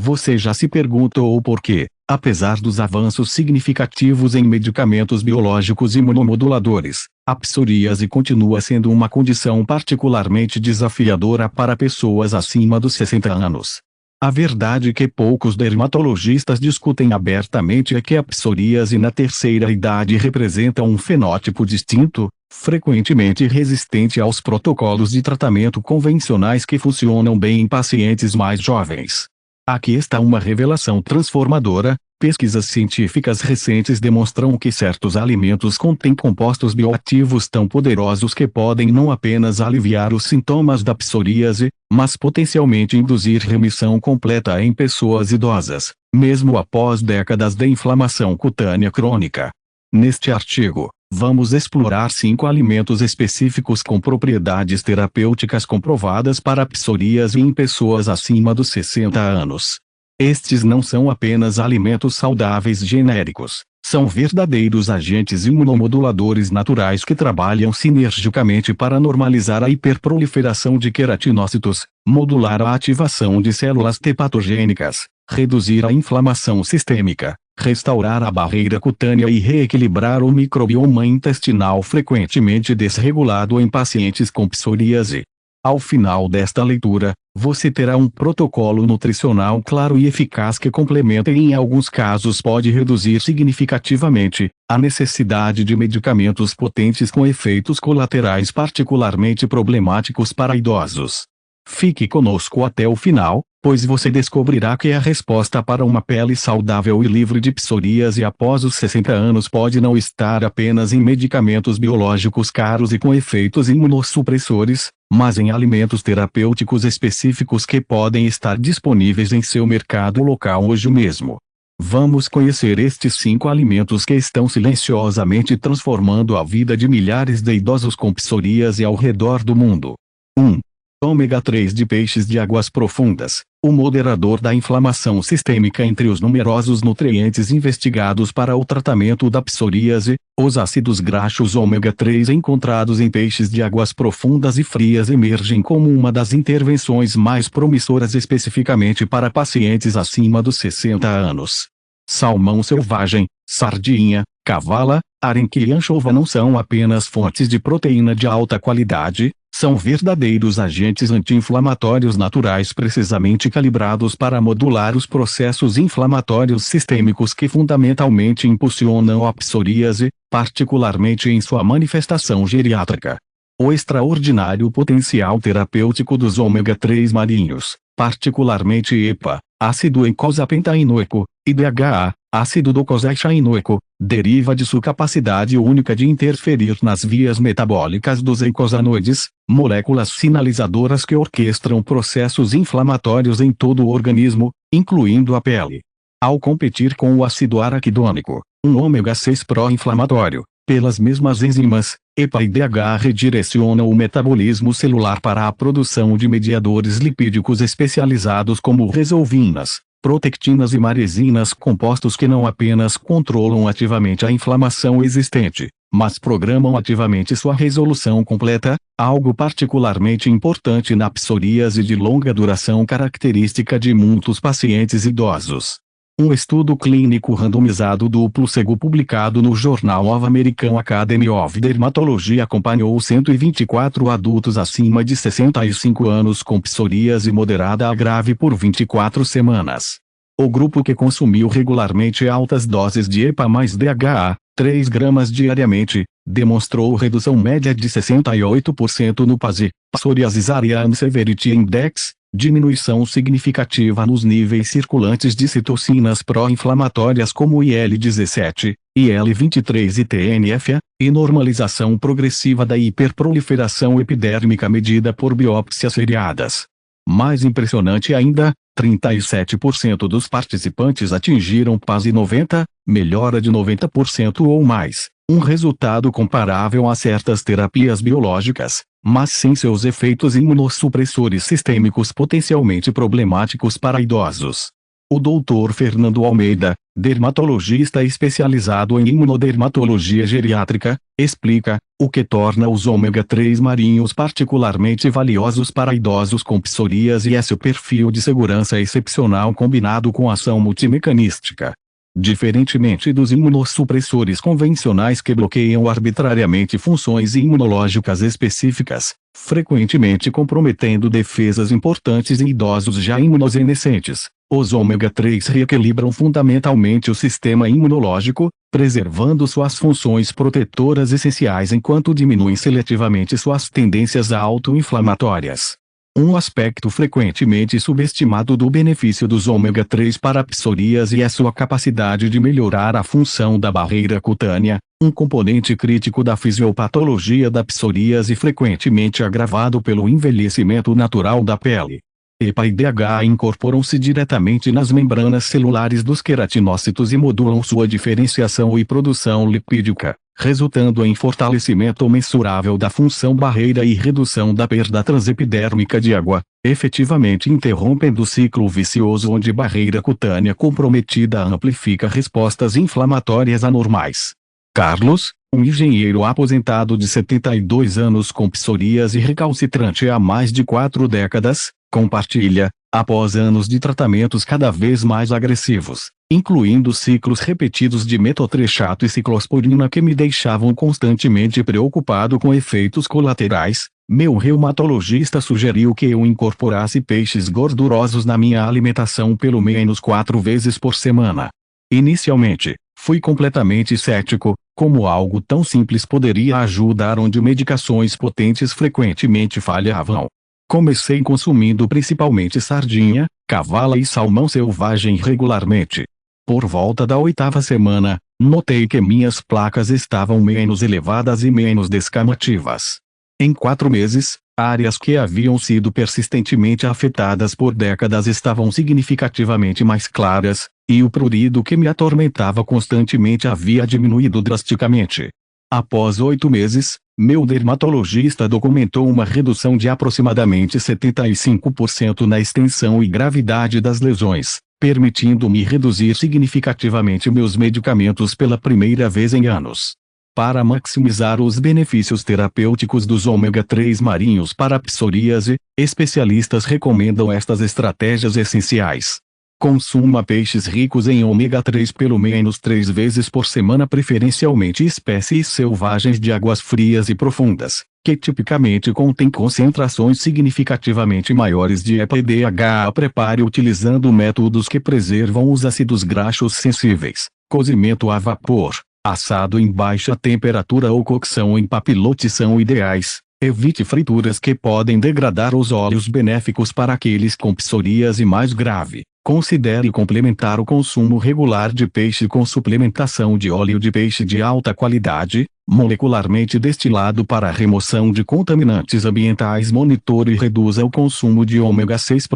Você já se perguntou por quê, apesar dos avanços significativos em medicamentos biológicos imunomoduladores, a psoríase continua sendo uma condição particularmente desafiadora para pessoas acima dos 60 anos? A verdade que poucos dermatologistas discutem abertamente é que a psoríase na terceira idade representa um fenótipo distinto, frequentemente resistente aos protocolos de tratamento convencionais que funcionam bem em pacientes mais jovens. Aqui está uma revelação transformadora: pesquisas científicas recentes demonstram que certos alimentos contêm compostos bioativos tão poderosos que podem não apenas aliviar os sintomas da psoríase, mas potencialmente induzir remissão completa em pessoas idosas, mesmo após décadas de inflamação cutânea crônica. Neste artigo, vamos explorar 5 alimentos específicos com propriedades terapêuticas comprovadas para a psoríase em pessoas acima dos 60 anos. Estes não são apenas alimentos saudáveis genéricos, são verdadeiros agentes imunomoduladores naturais que trabalham sinergicamente para normalizar a hiperproliferação de queratinócitos, modular a ativação de células T patogênicas, reduzir a inflamação sistêmica, restaurar a barreira cutânea e reequilibrar o microbioma intestinal frequentemente desregulado em pacientes com psoríase. Ao final desta leitura, você terá um protocolo nutricional claro e eficaz que complementa e em alguns casos pode reduzir significativamente a necessidade de medicamentos potentes com efeitos colaterais particularmente problemáticos para idosos. Fique conosco até o final, pois você descobrirá que a resposta para uma pele saudável e livre de psoríase após os 60 anos pode não estar apenas em medicamentos biológicos caros e com efeitos imunossupressores, mas em alimentos terapêuticos específicos que podem estar disponíveis em seu mercado local hoje mesmo. Vamos conhecer estes 5 alimentos que estão silenciosamente transformando a vida de milhares de idosos com psoríase ao redor do mundo. 1. Ômega 3 de peixes de águas profundas, o moderador da inflamação sistêmica. Entre os numerosos nutrientes investigados para o tratamento da psoríase, os ácidos graxos ômega 3 encontrados em peixes de águas profundas e frias emergem como uma das intervenções mais promissoras especificamente para pacientes acima dos 60 anos. Salmão selvagem, sardinha, cavala, arenque e anchova não são apenas fontes de proteína de alta qualidade, são verdadeiros agentes anti-inflamatórios naturais precisamente calibrados para modular os processos inflamatórios sistêmicos que fundamentalmente impulsionam a psoríase, particularmente em sua manifestação geriátrica. O extraordinário potencial terapêutico dos ômega 3 marinhos, particularmente EPA, ácido eicosapentaenoico, e DHA, ácido docosahexaenoico, deriva de sua capacidade única de interferir nas vias metabólicas dos eicosanoides, moléculas sinalizadoras que orquestram processos inflamatórios em todo o organismo, incluindo a pele. Ao competir com o ácido araquidônico, um ômega 6 pró-inflamatório, pelas mesmas enzimas, EPA e DHA redirecionam o metabolismo celular para a produção de mediadores lipídicos especializados como resolvinas, protectinas e maresinas, compostos que não apenas controlam ativamente a inflamação existente, mas programam ativamente sua resolução completa, algo particularmente importante na psoríase de longa duração característica de muitos pacientes idosos. Um estudo clínico randomizado duplo cego publicado no jornal of American Academy of Dermatology acompanhou 124 adultos acima de 65 anos com psoríase moderada a grave por 24 semanas. O grupo que consumiu regularmente altas doses de EPA mais DHA, 3 gramas diariamente, demonstrou redução média de 68% no PASI, Psoriasis Area Severity Index, diminuição significativa nos níveis circulantes de citocinas pró-inflamatórias como IL-17, IL-23 e TNF-A, e normalização progressiva da hiperproliferação epidérmica medida por biópsias seriadas. Mais impressionante ainda, 37% dos participantes atingiram PASI 90, melhora de 90% ou mais, um resultado comparável a certas terapias biológicas, mas sem seus efeitos imunossupressores sistêmicos potencialmente problemáticos para idosos. O Dr. Fernando Almeida, dermatologista especializado em imunodermatologia geriátrica, explica o que torna os ômega 3 marinhos particularmente valiosos para idosos com psoríase é seu perfil de segurança excepcional combinado com ação multimecanística. Diferentemente dos imunossupressores convencionais que bloqueiam arbitrariamente funções imunológicas específicas, frequentemente comprometendo defesas importantes em idosos já imunossenescentes, os ômega 3 reequilibram fundamentalmente o sistema imunológico, preservando suas funções protetoras essenciais enquanto diminuem seletivamente suas tendências autoinflamatórias. Um aspecto frequentemente subestimado do benefício dos ômega 3 para a psoríase é sua capacidade de melhorar a função da barreira cutânea, um componente crítico da fisiopatologia da psoríase frequentemente agravado pelo envelhecimento natural da pele. EPA e DHA incorporam-se diretamente nas membranas celulares dos queratinócitos e modulam sua diferenciação e produção lipídica, resultando em fortalecimento mensurável da função barreira e redução da perda transepidérmica de água, efetivamente interrompendo o ciclo vicioso onde barreira cutânea comprometida amplifica respostas inflamatórias anormais. Carlos, um engenheiro aposentado de 72 anos com psoríase recalcitrante há mais de 4 décadas, compartilha, após anos de tratamentos cada vez mais agressivos, incluindo ciclos repetidos de metotrexato e ciclosporina que me deixavam constantemente preocupado com efeitos colaterais, meu reumatologista sugeriu que eu incorporasse peixes gordurosos na minha alimentação pelo menos 4 vezes por semana. Inicialmente, fui completamente cético, como algo tão simples poderia ajudar onde medicações potentes frequentemente falhavam. Comecei consumindo principalmente sardinha, cavala e salmão selvagem regularmente. Por volta da 8ª semana, notei que minhas placas estavam menos elevadas e menos descamativas. Em 4 meses, áreas que haviam sido persistentemente afetadas por décadas estavam significativamente mais claras, e o prurido que me atormentava constantemente havia diminuído drasticamente. Após 8 meses, meu dermatologista documentou uma redução de aproximadamente 75% na extensão e gravidade das lesões, permitindo-me reduzir significativamente meus medicamentos pela primeira vez em anos. Para maximizar os benefícios terapêuticos dos ômega 3 marinhos para a psoríase, especialistas recomendam estas estratégias essenciais. Consuma peixes ricos em ômega 3 pelo menos 3 vezes por semana, preferencialmente espécies selvagens de águas frias e profundas, que tipicamente contêm concentrações significativamente maiores de EPA e DHA. Prepare utilizando métodos que preservam os ácidos graxos sensíveis, cozimento a vapor, assado em baixa temperatura ou cocção em papilote são ideais. Evite frituras que podem degradar os óleos benéficos para aqueles com psoríase mais grave. Considere complementar o consumo regular de peixe com suplementação de óleo de peixe de alta qualidade, molecularmente destilado para a remoção de contaminantes ambientais. Monitore e reduza o consumo de ômega 6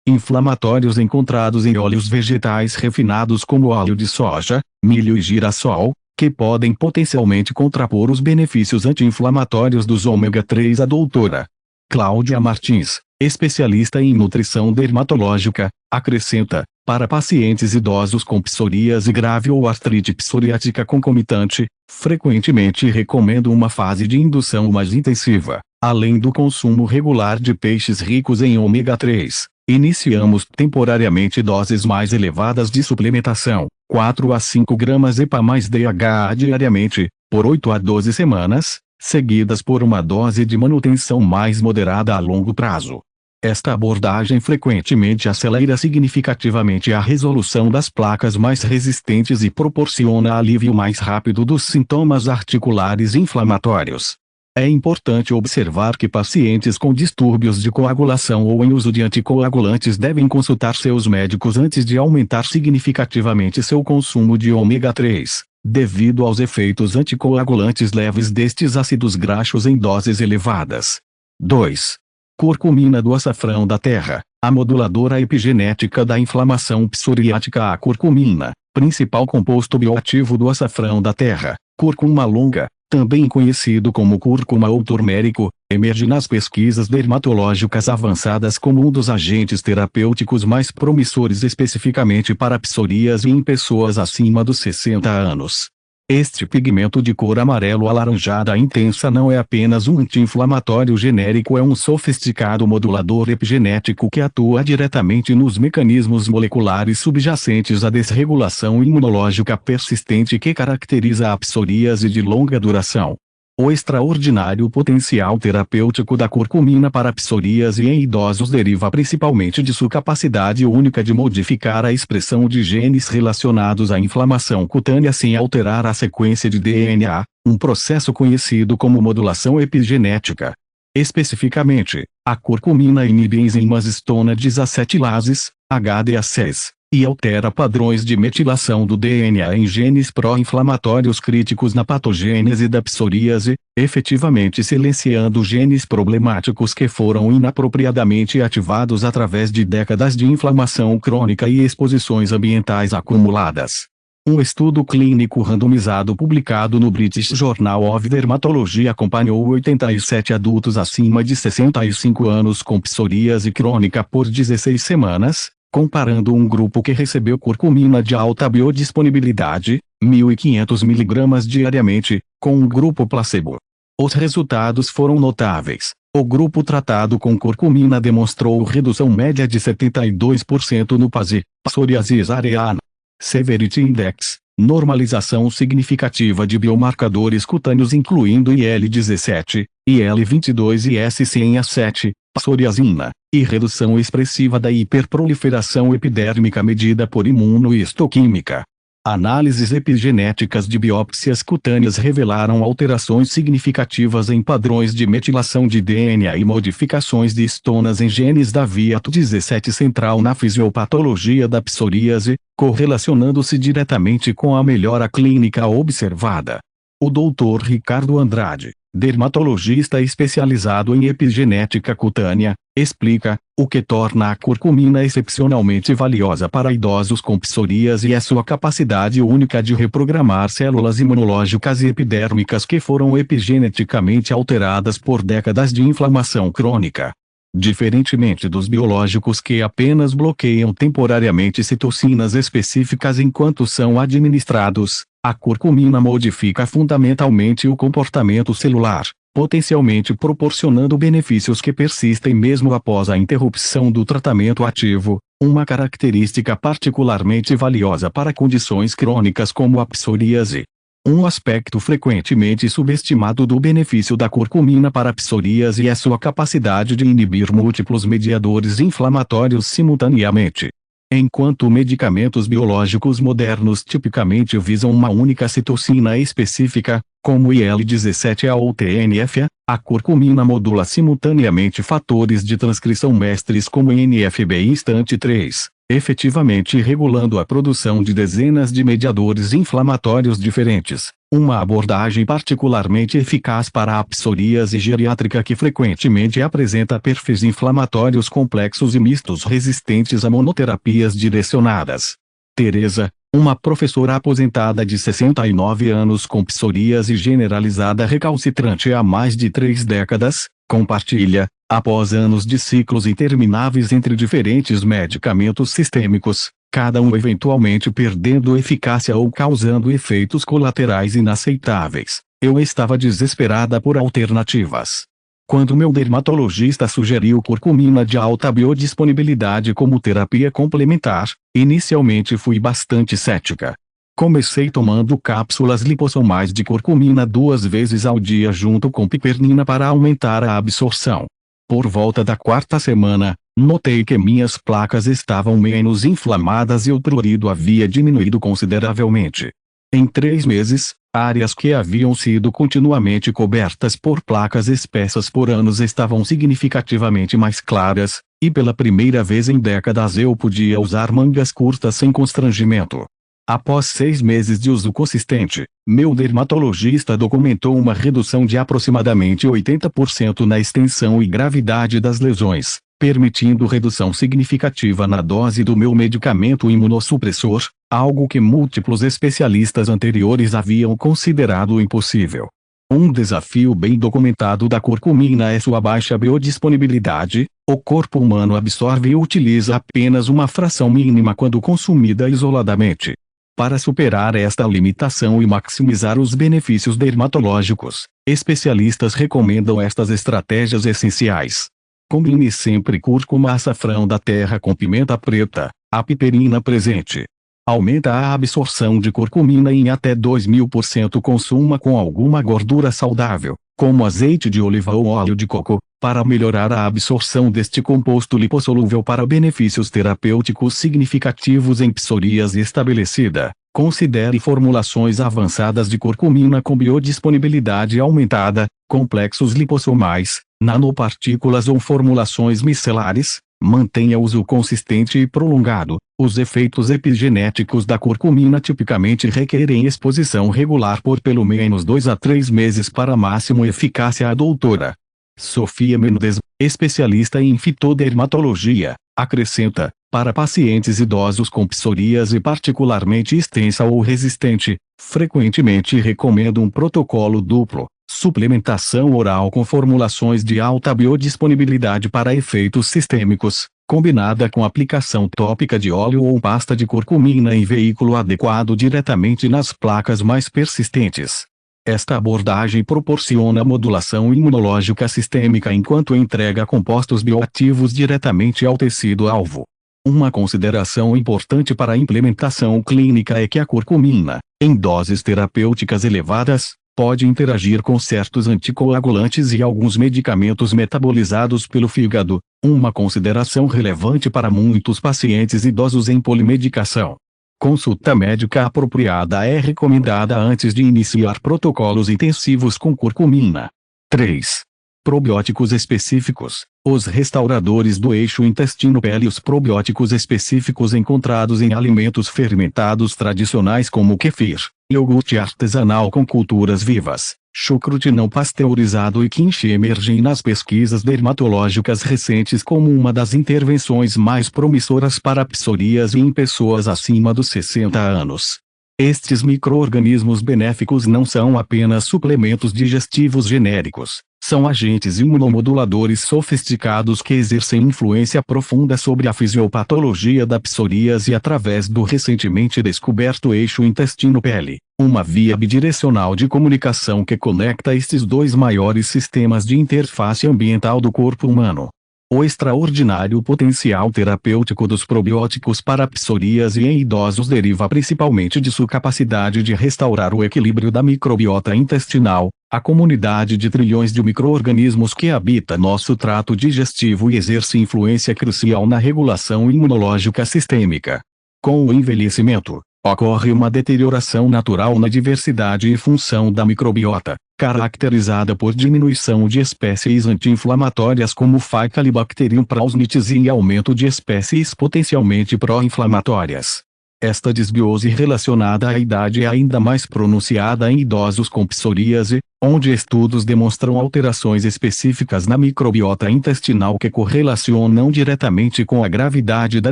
inflamatórios encontrados em óleos vegetais refinados como óleo de soja, milho e girassol, que podem potencialmente contrapor os benefícios anti-inflamatórios dos ômega 3. A doutora Cláudia Martins, especialista em nutrição dermatológica, acrescenta, para pacientes idosos com psoríase grave ou artrite psoriática concomitante, frequentemente recomendo uma fase de indução mais intensiva, além do consumo regular de peixes ricos em ômega 3. Iniciamos temporariamente doses mais elevadas de suplementação, 4 a 5 gramas EPA mais DHA diariamente, por 8 a 12 semanas, seguidas por uma dose de manutenção mais moderada a longo prazo. Esta abordagem frequentemente acelera significativamente a resolução das placas mais resistentes e proporciona alívio mais rápido dos sintomas articulares inflamatórios. É importante observar que pacientes com distúrbios de coagulação ou em uso de anticoagulantes devem consultar seus médicos antes de aumentar significativamente seu consumo de ômega 3, devido aos efeitos anticoagulantes leves destes ácidos graxos em doses elevadas. 2. Curcumina do açafrão da terra, a moduladora epigenética da inflamação psoriática. A curcumina, principal composto bioativo do açafrão da terra, cúrcuma longa, também conhecido como cúrcuma ou turmérico, emerge nas pesquisas dermatológicas avançadas como um dos agentes terapêuticos mais promissores especificamente para psoríase em pessoas acima dos 60 anos. Este pigmento de cor amarelo-alaranjada intensa não é apenas um anti-inflamatório genérico, é um sofisticado modulador epigenético que atua diretamente nos mecanismos moleculares subjacentes à desregulação imunológica persistente que caracteriza a psoríase de longa duração. O extraordinário potencial terapêutico da curcumina para a psoríase em idosos deriva principalmente de sua capacidade única de modificar a expressão de genes relacionados à inflamação cutânea sem alterar a sequência de DNA, um processo conhecido como modulação epigenética. Especificamente, a curcumina inibe enzimas histona desacetilases, HDACs, e altera padrões de metilação do DNA em genes pró-inflamatórios críticos na patogênese da psoríase, efetivamente silenciando genes problemáticos que foram inapropriadamente ativados através de décadas de inflamação crônica e exposições ambientais acumuladas. Um estudo clínico randomizado publicado no British Journal of Dermatology acompanhou 87 adultos acima de 65 anos com psoríase crônica por 16 semanas, comparando um grupo que recebeu curcumina de alta biodisponibilidade, 1.500 mg diariamente, com um grupo placebo. Os resultados foram notáveis. O grupo tratado com curcumina demonstrou redução média de 72% no PASI, Psoriasis Area Severity Index, normalização significativa de biomarcadores cutâneos incluindo IL-17, IL-22 e SCN-A7, psoriasina, e redução expressiva da hiperproliferação epidérmica medida por imunohistoquímica. Análises epigenéticas de biópsias cutâneas revelaram alterações significativas em padrões de metilação de DNA e modificações de histonas em genes da via 17 central na fisiopatologia da psoríase, correlacionando-se diretamente com a melhora clínica observada. O Dr. Ricardo Andrade, dermatologista especializado em epigenética cutânea, explica o que torna a curcumina excepcionalmente valiosa para idosos com psoríase é sua capacidade única de reprogramar células imunológicas e epidérmicas que foram epigeneticamente alteradas por décadas de inflamação crônica. Diferentemente dos biológicos que apenas bloqueiam temporariamente citocinas específicas enquanto são administrados, a curcumina modifica fundamentalmente o comportamento celular, potencialmente proporcionando benefícios que persistem mesmo após a interrupção do tratamento ativo, uma característica particularmente valiosa para condições crônicas como a psoríase. Um aspecto frequentemente subestimado do benefício da curcumina para a psoríase é sua capacidade de inibir múltiplos mediadores inflamatórios simultaneamente. Enquanto medicamentos biológicos modernos tipicamente visam uma única citocina específica, como IL-17A ou TNF-A, a curcumina modula simultaneamente fatores de transcrição mestres como NF-β e STANT3, efetivamente regulando a produção de dezenas de mediadores inflamatórios diferentes, uma abordagem particularmente eficaz para a psoríase geriátrica que frequentemente apresenta perfis inflamatórios complexos e mistos resistentes a monoterapias direcionadas. Teresa, uma professora aposentada de 69 anos com psoríase generalizada recalcitrante há mais de 3 décadas, compartilha, após anos de ciclos intermináveis entre diferentes medicamentos sistêmicos, cada um eventualmente perdendo eficácia ou causando efeitos colaterais inaceitáveis, eu estava desesperada por alternativas. Quando meu dermatologista sugeriu curcumina de alta biodisponibilidade como terapia complementar, inicialmente fui bastante cética. Comecei tomando cápsulas lipossomais de curcumina 2 vezes ao dia junto com pipernina para aumentar a absorção. Por volta da 4ª semana, notei que minhas placas estavam menos inflamadas e o prurido havia diminuído consideravelmente. Em 3 meses, áreas que haviam sido continuamente cobertas por placas espessas por anos estavam significativamente mais claras, e pela primeira vez em décadas eu podia usar mangas curtas sem constrangimento. Após 6 meses de uso consistente, meu dermatologista documentou uma redução de aproximadamente 80% na extensão e gravidade das lesões, permitindo redução significativa na dose do meu medicamento imunossupressor, algo que múltiplos especialistas anteriores haviam considerado impossível. Um desafio bem documentado da curcumina é sua baixa biodisponibilidade. O corpo humano absorve e utiliza apenas uma fração mínima quando consumida isoladamente. Para superar esta limitação e maximizar os benefícios dermatológicos, especialistas recomendam estas estratégias essenciais. Combine sempre cúrcuma açafrão da terra com pimenta preta, a piperina presente. Aumenta a absorção de curcumina em até 2000%. Consuma com alguma gordura saudável, como azeite de oliva ou óleo de coco, para melhorar a absorção deste composto lipossolúvel para benefícios terapêuticos significativos em psoríase estabelecida. Considere formulações avançadas de curcumina com biodisponibilidade aumentada, complexos lipossomais, nanopartículas ou formulações micelares. Mantenha uso consistente e prolongado. Os efeitos epigenéticos da curcumina tipicamente requerem exposição regular por pelo menos 2 a 3 meses para máximo eficácia. A doutora Sofia Mendes, especialista em fitodermatologia, acrescenta: para pacientes idosos com psoríase particularmente extensa ou resistente, frequentemente recomendo um protocolo duplo. Suplementação oral com formulações de alta biodisponibilidade para efeitos sistêmicos, combinada com aplicação tópica de óleo ou pasta de curcumina em veículo adequado diretamente nas placas mais persistentes. Esta abordagem proporciona modulação imunológica sistêmica enquanto entrega compostos bioativos diretamente ao tecido-alvo. Uma consideração importante para a implementação clínica é que a curcumina, em doses terapêuticas elevadas, pode interagir com certos anticoagulantes e alguns medicamentos metabolizados pelo fígado, uma consideração relevante para muitos pacientes idosos em polimedicação. Consulta médica apropriada é recomendada antes de iniciar protocolos intensivos com curcumina. 3. Probióticos específicos. Os restauradores do eixo intestino-pele. Os probióticos específicos encontrados em alimentos fermentados tradicionais como kefir, iogurte artesanal com culturas vivas, chucrute não pasteurizado e kimchi emergem nas pesquisas dermatológicas recentes como uma das intervenções mais promissoras para psoríase em pessoas acima dos 60 anos. Estes micro-organismos benéficos não são apenas suplementos digestivos genéricos, são agentes imunomoduladores sofisticados que exercem influência profunda sobre a fisiopatologia da psoríase através do recentemente descoberto eixo intestino-pele, uma via bidirecional de comunicação que conecta estes dois maiores sistemas de interface ambiental do corpo humano. O extraordinário potencial terapêutico dos probióticos para a psoríase em idosos deriva principalmente de sua capacidade de restaurar o equilíbrio da microbiota intestinal, a comunidade de trilhões de micro-organismos que habita nosso trato digestivo e exerce influência crucial na regulação imunológica sistêmica. Com o envelhecimento, ocorre uma deterioração natural na diversidade e função da microbiota, caracterizada por diminuição de espécies anti-inflamatórias como Faecalibacterium prausnitis e aumento de espécies potencialmente pró-inflamatórias. Esta desbiose relacionada à idade é ainda mais pronunciada em idosos com psoríase, onde estudos demonstram alterações específicas na microbiota intestinal que correlacionam diretamente com a gravidade da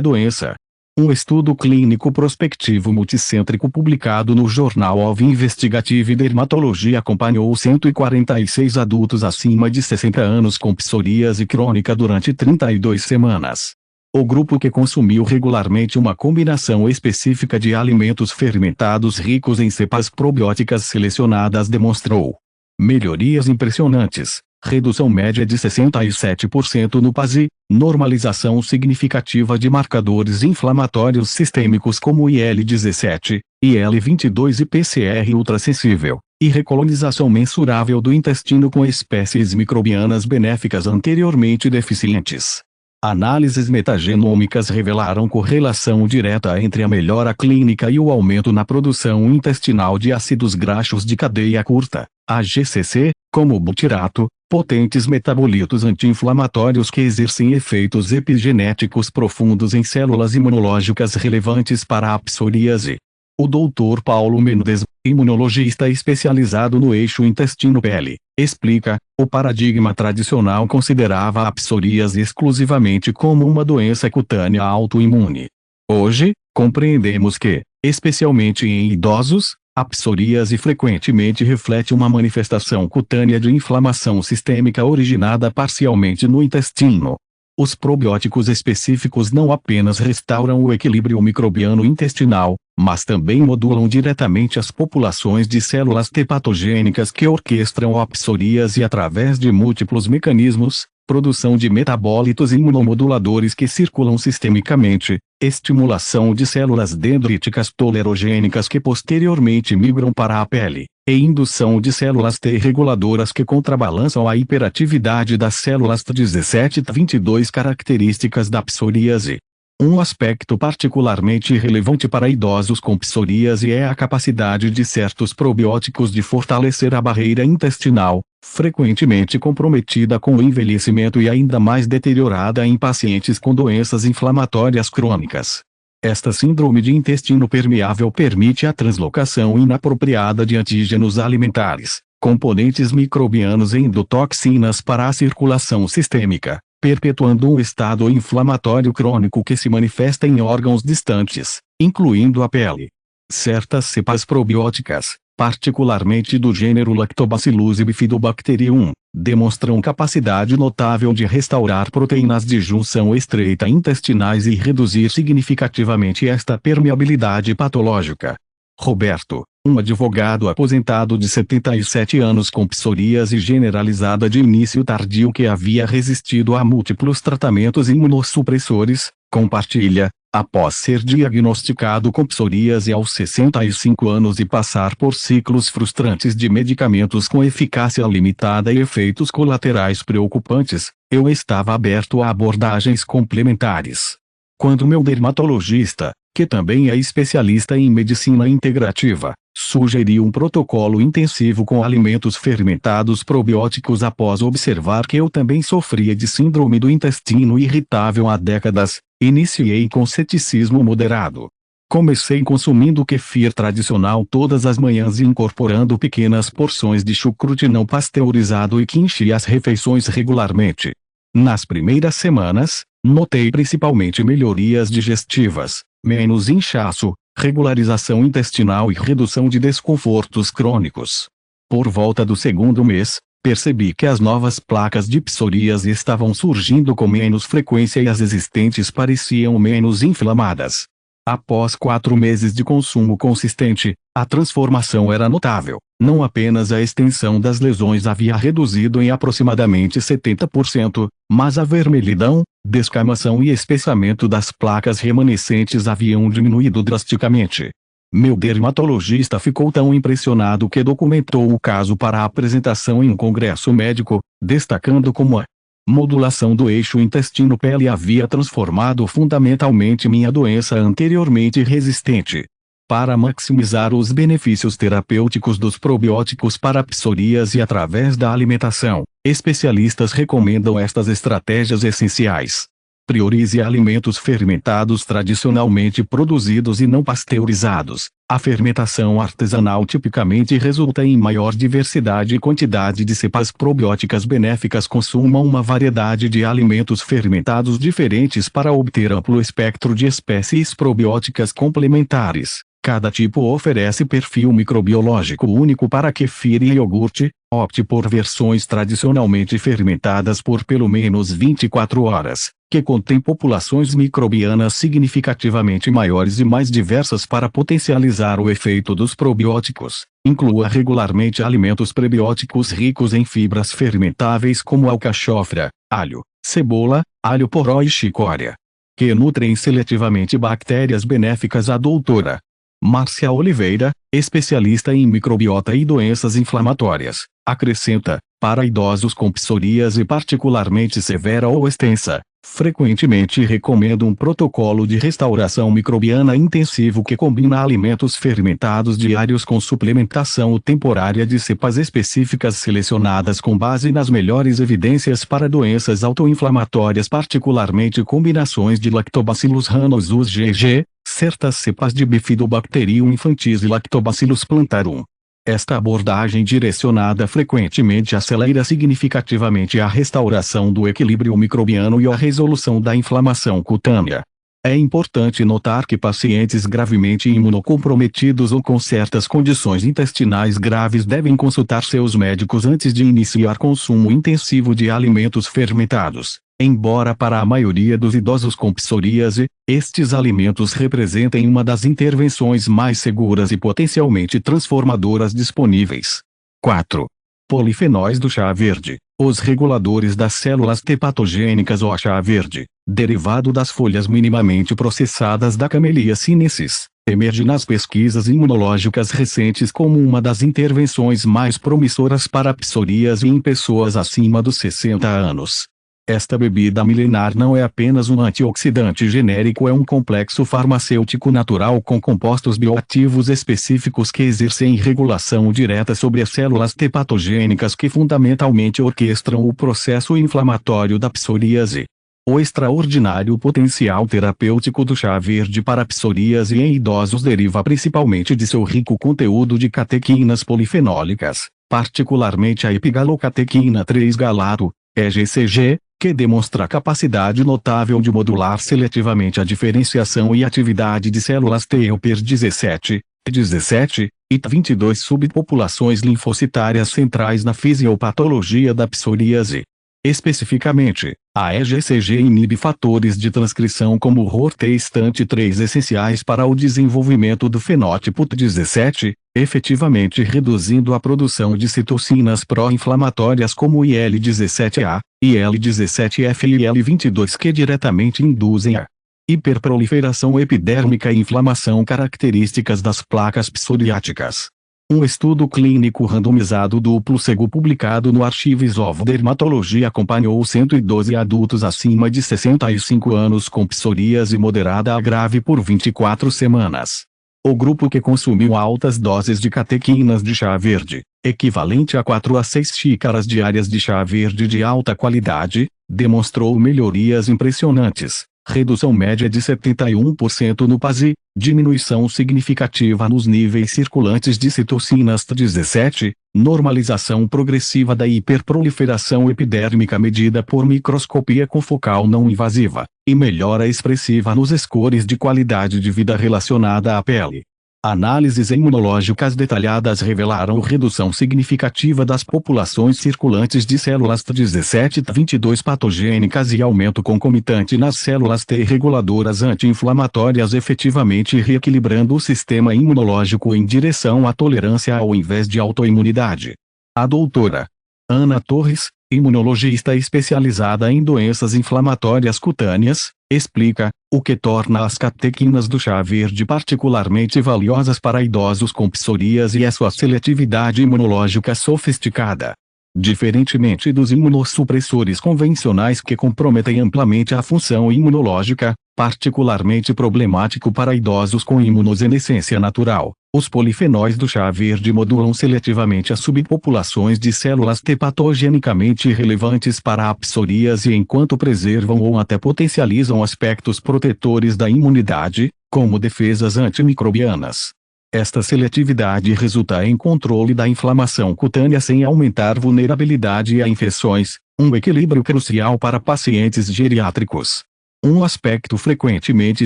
doença. Um estudo clínico prospectivo multicêntrico publicado no Journal of Investigative Dermatology acompanhou 146 adultos acima de 60 anos com psoríase crônica durante 32 semanas. O grupo que consumiu regularmente uma combinação específica de alimentos fermentados ricos em cepas probióticas selecionadas demonstrou melhorias impressionantes. Redução média de 67% no PASI, normalização significativa de marcadores inflamatórios sistêmicos como IL-17, IL-22 e PCR ultrassensível, e recolonização mensurável do intestino com espécies microbianas benéficas anteriormente deficientes. Análises metagenômicas revelaram correlação direta entre a melhora clínica e o aumento na produção intestinal de ácidos graxos de cadeia curta, AGCC, como butirato, potentes metabolitos anti-inflamatórios que exercem efeitos epigenéticos profundos em células imunológicas relevantes para a psoríase. O Dr. Paulo Mendes, imunologista especializado no eixo intestino-pele, explica: o paradigma tradicional considerava a psoríase exclusivamente como uma doença cutânea autoimune. Hoje, compreendemos que, especialmente em idosos, A psoríase frequentemente reflete uma manifestação cutânea de inflamação sistêmica originada parcialmente no intestino. Os probióticos específicos não apenas restauram o equilíbrio microbiano intestinal, mas também modulam diretamente as populações de células T patogênicas que orquestram a psoríase através de múltiplos mecanismos: produção de metabólitos imunomoduladores que circulam sistemicamente, estimulação de células dendríticas tolerogênicas que posteriormente migram para a pele, e indução de células T reguladoras que contrabalançam a hiperatividade das células T17-22 características da psoríase. Um aspecto particularmente relevante para idosos com psoríase é a capacidade de certos probióticos de fortalecer a barreira intestinal, frequentemente comprometida com o envelhecimento e ainda mais deteriorada em pacientes com doenças inflamatórias crônicas. Esta síndrome de intestino permeável permite a translocação inapropriada de antígenos alimentares, componentes microbianos e endotoxinas para a circulação sistêmica, perpetuando um estado inflamatório crônico que se manifesta em órgãos distantes, incluindo a pele. Certas cepas probióticas, particularmente do gênero Lactobacillus e Bifidobacterium, demonstram capacidade notável de restaurar proteínas de junção estreita intestinais e reduzir significativamente esta permeabilidade patológica. Roberto, um advogado aposentado de 77 anos com psoríase generalizada de início tardio que havia resistido a múltiplos tratamentos imunossupressores, compartilha: após ser diagnosticado com psoríase aos 65 anos e passar por ciclos frustrantes de medicamentos com eficácia limitada e efeitos colaterais preocupantes, eu estava aberto a abordagens complementares. Quando meu dermatologista, que também é especialista em medicina integrativa, sugeriu um protocolo intensivo com alimentos fermentados probióticos após observar que eu também sofria de síndrome do intestino irritável há décadas, iniciei com ceticismo moderado. Comecei consumindo kefir tradicional todas as manhãs e incorporando pequenas porções de chucrute não pasteurizado e kimchi às refeições regularmente. Nas primeiras semanas, notei principalmente melhorias digestivas, menos inchaço, regularização intestinal e redução de desconfortos crônicos. Por volta do segundo mês, percebi que as novas placas de psoríase estavam surgindo com menos frequência e as existentes pareciam menos inflamadas. Após 4 meses de consumo consistente, a transformação era notável. Não apenas a extensão das lesões havia reduzido em aproximadamente 70%, mas a vermelhidão, descamação e espessamento das placas remanescentes haviam diminuído drasticamente. Meu dermatologista ficou tão impressionado que documentou o caso para a apresentação em um congresso médico, destacando como a modulação do eixo intestino-pele havia transformado fundamentalmente minha doença anteriormente resistente. Para maximizar os benefícios terapêuticos dos probióticos para a psoríase através da alimentação, especialistas recomendam estas estratégias essenciais. Priorize alimentos fermentados tradicionalmente produzidos e não pasteurizados. A fermentação artesanal tipicamente resulta em maior diversidade e quantidade de cepas probióticas benéficas. Consuma uma variedade de alimentos fermentados diferentes para obter amplo espectro de espécies probióticas complementares. Cada tipo oferece perfil microbiológico único para kefir e iogurte. Opte por versões tradicionalmente fermentadas por pelo menos 24 horas, que contêm populações microbianas significativamente maiores e mais diversas para potencializar o efeito dos probióticos. Inclua regularmente alimentos prebióticos ricos em fibras fermentáveis como alcachofra, alho, cebola, alho poró e chicória, que nutrem seletivamente bactérias benéficas. A doutora Márcia Oliveira, especialista em microbiota e doenças inflamatórias, acrescenta: para idosos com psoríase particularmente severa ou extensa, frequentemente recomendo um protocolo de restauração microbiana intensivo que combina alimentos fermentados diários com suplementação temporária de cepas específicas selecionadas com base nas melhores evidências para doenças autoinflamatórias, particularmente combinações de Lactobacillus rhamnosus GG, certas cepas de Bifidobacterium infantis e Lactobacillus plantarum. Esta abordagem direcionada frequentemente acelera significativamente a restauração do equilíbrio microbiano e a resolução da inflamação cutânea. É importante notar que pacientes gravemente imunocomprometidos ou com certas condições intestinais graves devem consultar seus médicos antes de iniciar consumo intensivo de alimentos fermentados. Embora para a maioria dos idosos com psoríase, estes alimentos representem uma das intervenções mais seguras e potencialmente transformadoras disponíveis. 4. Polifenóis do chá verde. Os reguladores das células T patogênicas ou chá verde, derivado das folhas minimamente processadas da Camellia sinensis, emerge nas pesquisas imunológicas recentes como uma das intervenções mais promissoras para a psoríase em pessoas acima dos 60 anos. Esta bebida milenar não é apenas um antioxidante genérico, é um complexo farmacêutico natural com compostos bioativos específicos que exercem regulação direta sobre as células T patogênicas que fundamentalmente orquestram o processo inflamatório da psoríase. O extraordinário potencial terapêutico do chá verde para a psoríase em idosos deriva principalmente de seu rico conteúdo de catequinas polifenólicas, particularmente a epigalocatequina 3-galato, EGCG, que demonstra capacidade notável de modular seletivamente a diferenciação e atividade de células T helper 17, T17 e T22 subpopulações linfocitárias centrais na fisiopatologia da psoríase. Especificamente, a EGCG inibe fatores de transcrição como ROR-T-STANT3 essenciais para o desenvolvimento do fenótipo T17, efetivamente reduzindo a produção de citocinas pró-inflamatórias como IL-17A, IL-17F e IL-22 que diretamente induzem a hiperproliferação epidérmica e inflamação características das placas psoriáticas. Um estudo clínico randomizado duplo cego publicado no Archives of Dermatology acompanhou 112 adultos acima de 65 anos com psoríase moderada a grave por 24 semanas. O grupo que consumiu altas doses de catequinas de chá verde, equivalente a 4 a 6 xícaras diárias de chá verde de alta qualidade, demonstrou melhorias impressionantes. Redução média de 71% no PASI, diminuição significativa nos níveis circulantes de citocinas T17, normalização progressiva da hiperproliferação epidérmica medida por microscopia confocal não invasiva, e melhora expressiva nos scores de qualidade de vida relacionada à pele. Análises imunológicas detalhadas revelaram redução significativa das populações circulantes de células T17 e T22 patogênicas e aumento concomitante nas células T reguladoras anti-inflamatórias, efetivamente reequilibrando o sistema imunológico em direção à tolerância ao invés de autoimunidade. A doutora Ana Torres, imunologista especializada em doenças inflamatórias cutâneas, explica o que torna as catequinas do chá verde particularmente valiosas para idosos com psoríase e a sua seletividade imunológica sofisticada. Diferentemente dos imunossupressores convencionais que comprometem amplamente a função imunológica, particularmente problemático para idosos com imunosenescência natural, os polifenóis do chá verde modulam seletivamente as subpopulações de células T patogenicamente relevantes para a psoríase enquanto preservam ou até potencializam aspectos protetores da imunidade, como defesas antimicrobianas. Esta seletividade resulta em controle da inflamação cutânea sem aumentar vulnerabilidade a infecções, um equilíbrio crucial para pacientes geriátricos. Um aspecto frequentemente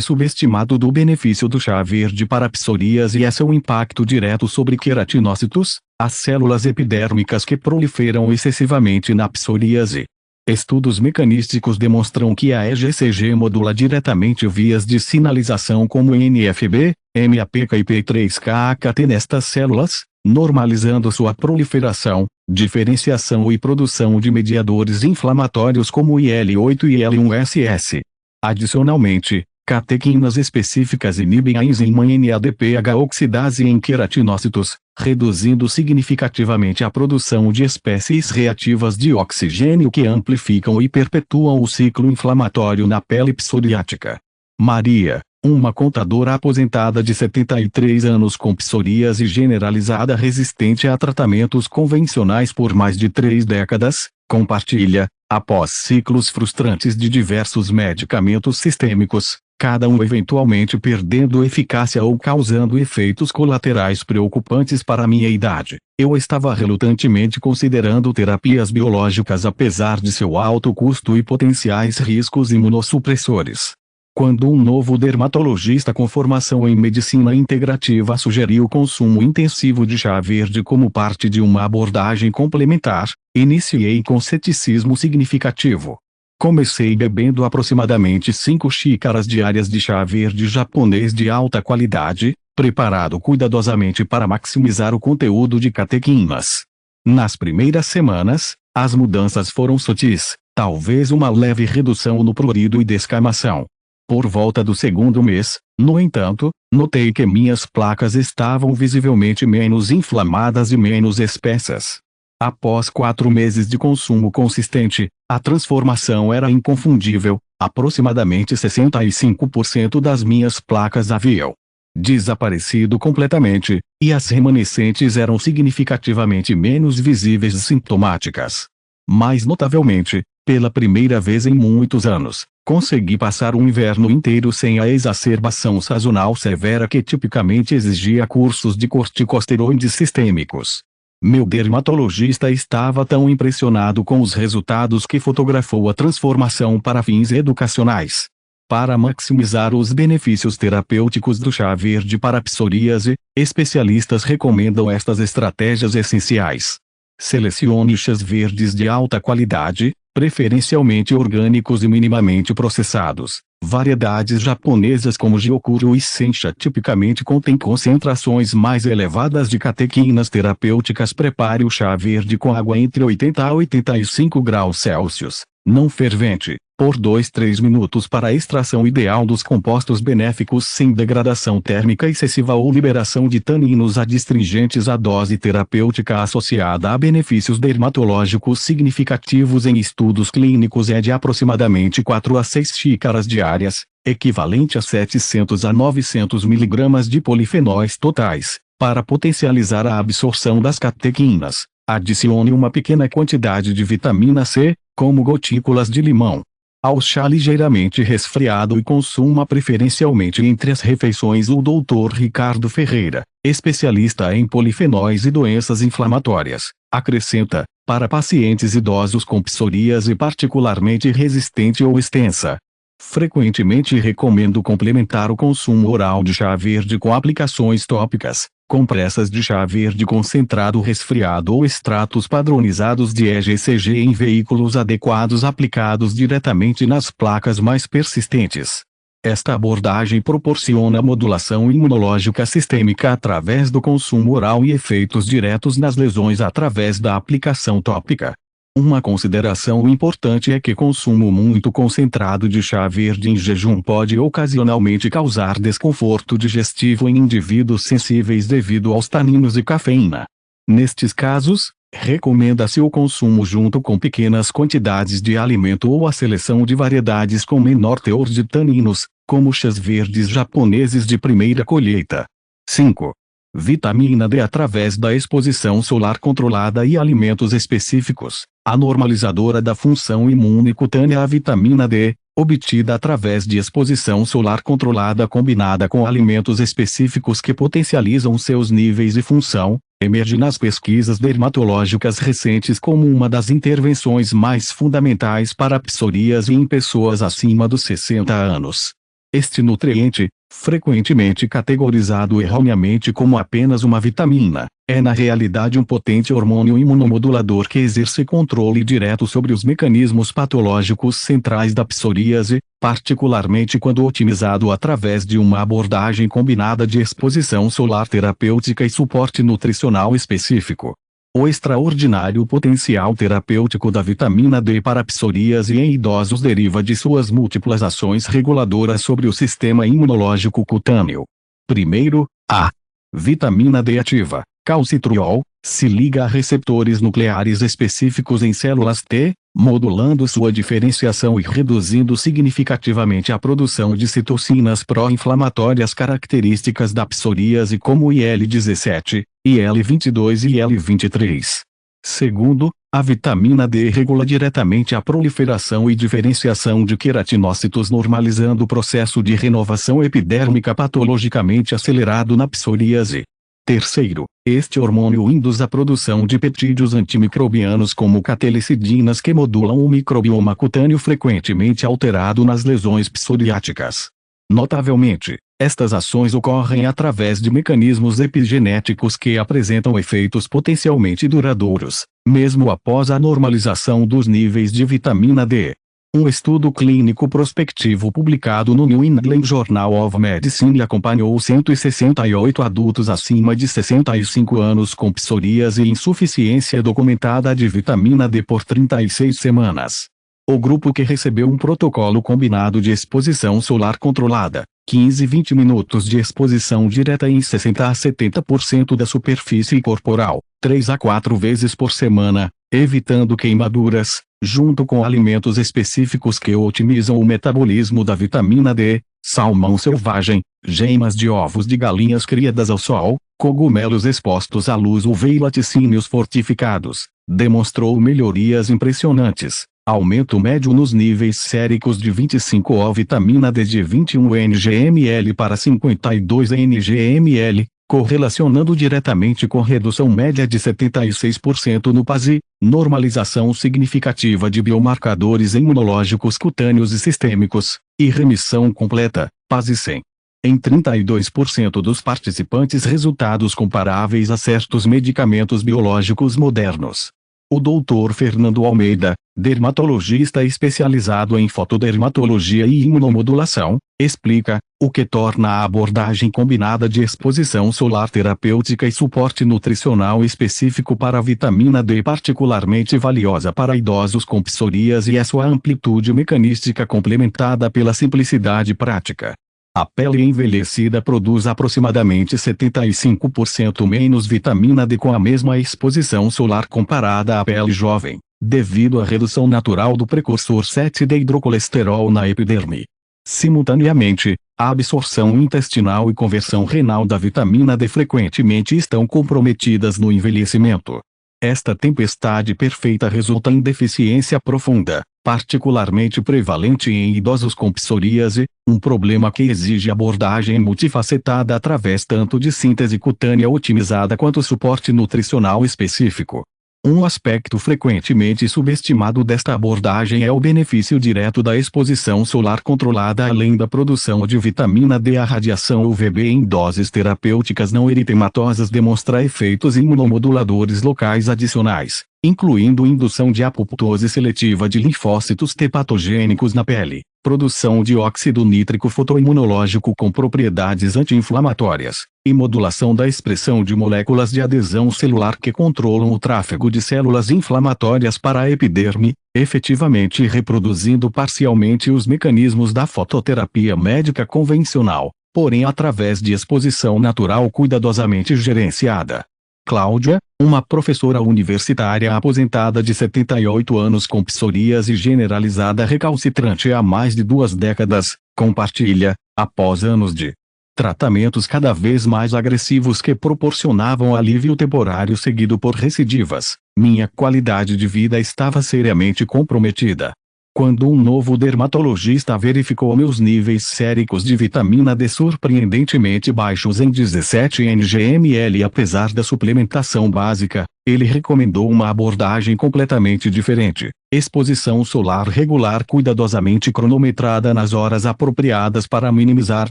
subestimado do benefício do chá verde para a psoríase é seu impacto direto sobre queratinócitos, as células epidérmicas que proliferam excessivamente na psoríase. Estudos mecanísticos demonstram que a EGCG modula diretamente vias de sinalização como NFB, MAPK e P3KAKT nestas células, normalizando sua proliferação, diferenciação e produção de mediadores inflamatórios como IL-8 e IL-1SS. Adicionalmente, catequinas específicas inibem a enzima NADPH oxidase em queratinócitos, reduzindo significativamente a produção de espécies reativas de oxigênio que amplificam e perpetuam o ciclo inflamatório na pele psoriática. Maria, uma contadora aposentada de 73 anos com psoríase generalizada resistente a tratamentos convencionais por mais de 3 décadas, compartilha, após ciclos frustrantes de diversos medicamentos sistêmicos, cada um eventualmente perdendo eficácia ou causando efeitos colaterais preocupantes para minha idade, eu estava relutantemente considerando terapias biológicas apesar de seu alto custo e potenciais riscos imunossupressores. Quando um novo dermatologista com formação em medicina integrativa sugeriu o consumo intensivo de chá verde como parte de uma abordagem complementar, iniciei com ceticismo significativo. Comecei bebendo aproximadamente 5 xícaras diárias de chá verde japonês de alta qualidade, preparado cuidadosamente para maximizar o conteúdo de catequinas. Nas primeiras semanas, as mudanças foram sutis, talvez uma leve redução no prurido e descamação. Por volta do segundo mês, no entanto, notei que minhas placas estavam visivelmente menos inflamadas e menos espessas. Após 4 meses de consumo consistente, a transformação era inconfundível, aproximadamente 65% das minhas placas haviam desaparecido completamente, e as remanescentes eram significativamente menos visíveis e sintomáticas. Mais notavelmente, pela primeira vez em muitos anos, consegui passar um inverno inteiro sem a exacerbação sazonal severa que tipicamente exigia cursos de corticosteroides sistêmicos. Meu dermatologista estava tão impressionado com os resultados que fotografou a transformação para fins educacionais. Para maximizar os benefícios terapêuticos do chá verde para a psoríase, especialistas recomendam estas estratégias essenciais. Selecione chás verdes de alta qualidade, preferencialmente orgânicos e minimamente processados. Variedades japonesas como Gyokuro e Sencha tipicamente contêm concentrações mais elevadas de catequinas terapêuticas. Prepare o chá verde com água entre 80 a 85 graus Celsius, não fervente, por 2-3 minutos para a extração ideal dos compostos benéficos sem degradação térmica excessiva ou liberação de taninos adstringentes. A dose terapêutica associada a benefícios dermatológicos significativos em estudos clínicos é de aproximadamente 4 a 6 xícaras diárias, equivalente a 700 a 900 mg de polifenóis totais. Para potencializar a absorção das catequinas, adicione uma pequena quantidade de vitamina C, como gotículas de limão, ao chá ligeiramente resfriado e consuma preferencialmente entre as refeições. O Dr. Ricardo Ferreira, especialista em polifenóis e doenças inflamatórias, acrescenta, para pacientes idosos com psoríase particularmente resistente ou extensa, frequentemente recomendo complementar o consumo oral de chá verde com aplicações tópicas, compressas de chá verde concentrado resfriado ou extratos padronizados de EGCG em veículos adequados aplicados diretamente nas placas mais persistentes. Esta abordagem proporciona modulação imunológica sistêmica através do consumo oral e efeitos diretos nas lesões através da aplicação tópica. Uma consideração importante é que consumo muito concentrado de chá verde em jejum pode ocasionalmente causar desconforto digestivo em indivíduos sensíveis devido aos taninos e cafeína. Nestes casos, recomenda-se o consumo junto com pequenas quantidades de alimento ou a seleção de variedades com menor teor de taninos, como chás verdes japoneses de primeira colheita. 5. Vitamina D através da exposição solar controlada e alimentos específicos. A normalizadora da função imune cutânea. A vitamina D, obtida através de exposição solar controlada combinada com alimentos específicos que potencializam seus níveis e função, emerge nas pesquisas dermatológicas recentes como uma das intervenções mais fundamentais para a psoríase em pessoas acima dos 60 anos. Este nutriente, frequentemente categorizado erroneamente como apenas uma vitamina, é na realidade um potente hormônio imunomodulador que exerce controle direto sobre os mecanismos patológicos centrais da psoríase, particularmente quando otimizado através de uma abordagem combinada de exposição solar terapêutica e suporte nutricional específico. O extraordinário potencial terapêutico da vitamina D para a psoríase em idosos deriva de suas múltiplas ações reguladoras sobre o sistema imunológico cutâneo. Primeiro, a vitamina D ativa calcitriol, se liga a receptores nucleares específicos em células T, modulando sua diferenciação e reduzindo significativamente a produção de citocinas pró-inflamatórias características da psoríase como IL-17, IL-22 e IL-23. Segundo, a vitamina D regula diretamente a proliferação e diferenciação de queratinócitos, normalizando o processo de renovação epidérmica patologicamente acelerado na psoríase. Terceiro, este hormônio induz a produção de peptídeos antimicrobianos como catelicidinas que modulam o microbioma cutâneo frequentemente alterado nas lesões psoriáticas. Notavelmente, estas ações ocorrem através de mecanismos epigenéticos que apresentam efeitos potencialmente duradouros, mesmo após a normalização dos níveis de vitamina D. Um estudo clínico prospectivo publicado no New England Journal of Medicine acompanhou 168 adultos acima de 65 anos com psoríase e insuficiência documentada de vitamina D por 36 semanas. O grupo que recebeu um protocolo combinado de exposição solar controlada, 15-20 minutos de exposição direta em 60 a 70% da superfície corporal, 3 a 4 vezes por semana, evitando queimaduras, junto com alimentos específicos que otimizam o metabolismo da vitamina D, salmão selvagem, gemas de ovos de galinhas criadas ao sol, cogumelos expostos à luz UV e laticínios fortificados, demonstrou melhorias impressionantes. Aumento médio nos níveis séricos de 25O vitamina D de 21 ng/ml para 52 ng/ml, correlacionando diretamente com redução média de 76% no PASI, normalização significativa de biomarcadores imunológicos cutâneos e sistêmicos, e remissão completa, PASI 100. Em 32% dos participantes resultados comparáveis a certos medicamentos biológicos modernos. O Dr. Fernando Almeida, dermatologista especializado em fotodermatologia e imunomodulação, explica o que torna a abordagem combinada de exposição solar terapêutica e suporte nutricional específico para a vitamina D particularmente valiosa para idosos com psoríase e a sua amplitude mecanística complementada pela simplicidade prática. A pele envelhecida produz aproximadamente 75% menos vitamina D com a mesma exposição solar comparada à pele jovem, devido à redução natural do precursor 7-dehidrocolesterol na epiderme. Simultaneamente, a absorção intestinal e conversão renal da vitamina D frequentemente estão comprometidas no envelhecimento. Esta tempestade perfeita resulta em deficiência profunda, particularmente prevalente em idosos com psoríase, um problema que exige abordagem multifacetada através tanto de síntese cutânea otimizada quanto suporte nutricional específico. Um aspecto frequentemente subestimado desta abordagem é o benefício direto da exposição solar controlada além da produção de vitamina D. A radiação UVB em doses terapêuticas não eritematosas demonstra efeitos imunomoduladores locais adicionais, incluindo indução de apoptose seletiva de linfócitos T patogênicos na pele, produção de óxido nítrico fotoimunológico com propriedades anti-inflamatórias, e modulação da expressão de moléculas de adesão celular que controlam o tráfego de células inflamatórias para a epiderme, efetivamente reproduzindo parcialmente os mecanismos da fototerapia médica convencional, porém através de exposição natural cuidadosamente gerenciada. Cláudia, uma professora universitária aposentada de 78 anos com psoríase generalizada recalcitrante há mais de 2 décadas, compartilha, após anos de tratamentos cada vez mais agressivos que proporcionavam alívio temporário seguido por recidivas, minha qualidade de vida estava seriamente comprometida. Quando um novo dermatologista verificou meus níveis séricos de vitamina D surpreendentemente baixos em 17 ng/ml apesar da suplementação básica, ele recomendou uma abordagem completamente diferente: exposição solar regular cuidadosamente cronometrada nas horas apropriadas para minimizar